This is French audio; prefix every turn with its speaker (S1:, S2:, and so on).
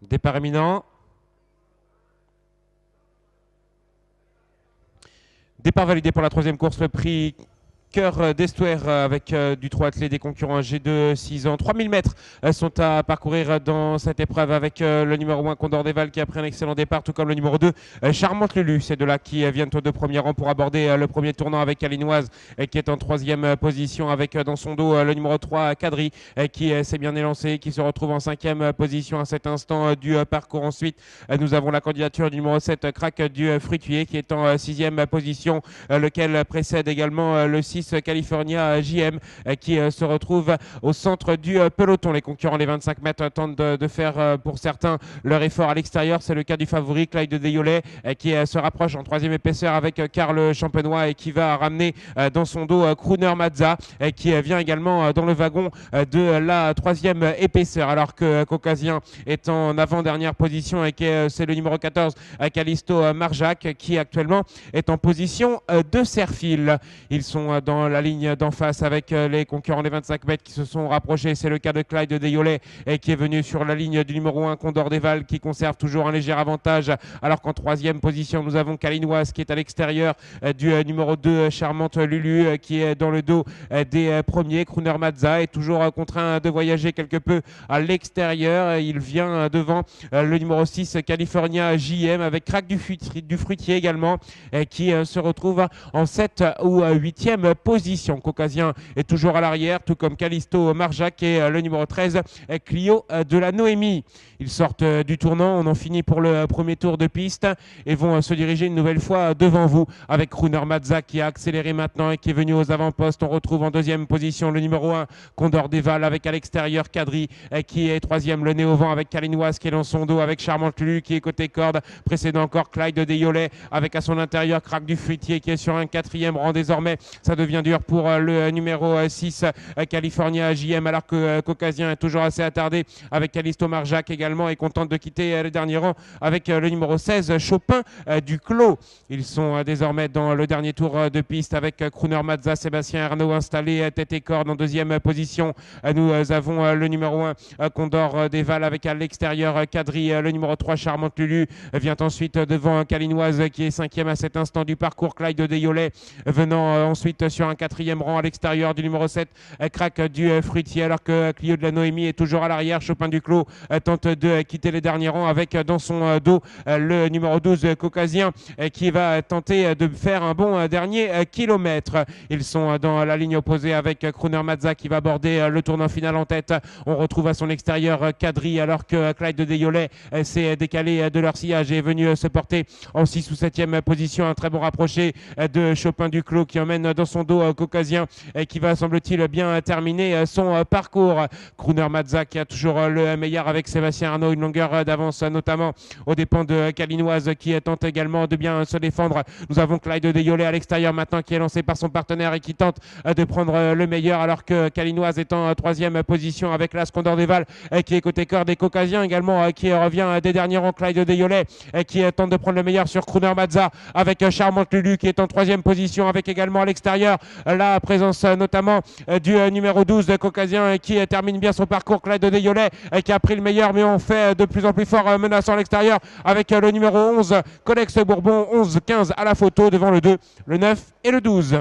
S1: Départ éminent. Départ validé pour la troisième course, le prix Cœur d'Estuaire avec du 3 attelé des concurrents âgés de 6 ans. 3000 mètres sont à parcourir dans cette épreuve avec le numéro 1 Condor Deval qui a pris un excellent départ, tout comme le numéro 2 Charmante Lulu. C'est de là qui viennent au 2 premier rang pour aborder le premier tournant avec Alinoise qui est en troisième position avec dans son dos le numéro 3 Cadri qui s'est bien élancé, qui se retrouve en cinquième position à cet instant du parcours. Ensuite, nous avons la candidature du numéro 7 Crack du Fruitier qui est en sixième position, lequel précède également le 6 California JM qui se retrouve au centre du peloton. Les concurrents, les 25 mètres, tentent de faire pour certains leur effort à l'extérieur. C'est le cas du favori Clyde de Deiolet qui se rapproche en troisième épaisseur avec Karl Champenois et qui va ramener dans son dos Crooner Mazza qui vient également dans le wagon de la troisième épaisseur, alors que Caucasien est en avant-dernière position et que c'est le numéro 14 Callisto Marjac qui actuellement est en position de serre-fil. Ils sont dans la ligne d'en face avec les concurrents des 25 mètres qui se sont rapprochés. C'est le cas de Clyde de Deiolet qui est venu sur la ligne du numéro 1 Condor Deval qui conserve toujours un léger avantage, alors qu'en troisième position nous avons Kalinoise qui est à l'extérieur du numéro 2 Charmante Lulu qui est dans le dos des premiers. Crooner Mazza est toujours contraint de voyager quelque peu à l'extérieur. Il vient devant le numéro 6 California JM avec Crack du Fruitier également qui se retrouve en 7 ou 8e position. Caucasien est toujours à l'arrière, tout comme Callisto Marjac et le numéro 13 Clio de la Noémie. Ils sortent du tournant, on en finit pour le premier tour de piste et vont se diriger une nouvelle fois devant vous avec Crooner Mazza qui a accéléré maintenant et qui est venu aux avant-postes. On retrouve en deuxième position le numéro 1 Condor Deval avec à l'extérieur Cadri qui est troisième, le nez au vent avec Kalinoise qui est dans son dos avec Charmante Lulu qui est côté corde, précédant encore Clyde de Deiolet avec à son intérieur Crack du Fruitier qui est sur un quatrième rang désormais. Ça devient dur pour le numéro 6 California JM, alors que Caucasien est toujours assez attardé avec Callisto Marjac également et contente de quitter le dernier rang avec le numéro 16 Chopin du Clos. Ils sont désormais dans le dernier tour de piste avec Crooner Mazza, Sébastien Arnaud installé tête et corde en deuxième position. Nous avons le numéro 1 Condor Deval avec à l'extérieur Cadri, le numéro 3 Charmante Lulu vient ensuite devant Kalinoise qui est cinquième à cet instant du parcours. Clyde de Deiolet venant ensuite sur un quatrième rang à l'extérieur du numéro 7 Crack du Fruitier, alors que Clio de la Noémie est toujours à l'arrière. Chopin du Clos tente de quitter les derniers rangs avec dans son dos le numéro 12 Caucasien qui va tenter de faire un bon dernier kilomètre. Ils sont dans la ligne opposée avec Crooner Mazza qui va aborder le tournant final en tête. On retrouve à son extérieur Cadri, alors que Clyde de Deiolet s'est décalé de leur sillage et est venu se porter en 6 ou 7e position. Un très bon rapproché de Chopin du Clos qui emmène dans son dos Caucasien et qui va, semble-t-il, bien terminer son parcours. Crooner Mazza qui a toujours le meilleur avec Sébastien Arnaud, une longueur d'avance notamment aux dépens de Kalinoise qui tente également de bien se défendre. Nous avons Clyde de Deiolet à l'extérieur maintenant qui est lancé par son partenaire et qui tente de prendre le meilleur, alors que Kalinoise est en troisième position avec l'As Condor Deval qui est côté corde et Caucasien également qui revient des derniers rangs. Clyde de Deiolet qui tente de prendre le meilleur sur Crooner Mazza avec Charmante Lulu qui est en troisième position avec également à l'extérieur la présence notamment du numéro 12 de Caucasien qui termine bien son parcours. Clyde de Deiolet qui a pris le meilleur, mais on fait de plus en plus fort menaçant à l'extérieur avec le numéro 11 Codex Bourbon, 11-15 à la photo devant le 2, le 9 et le 12.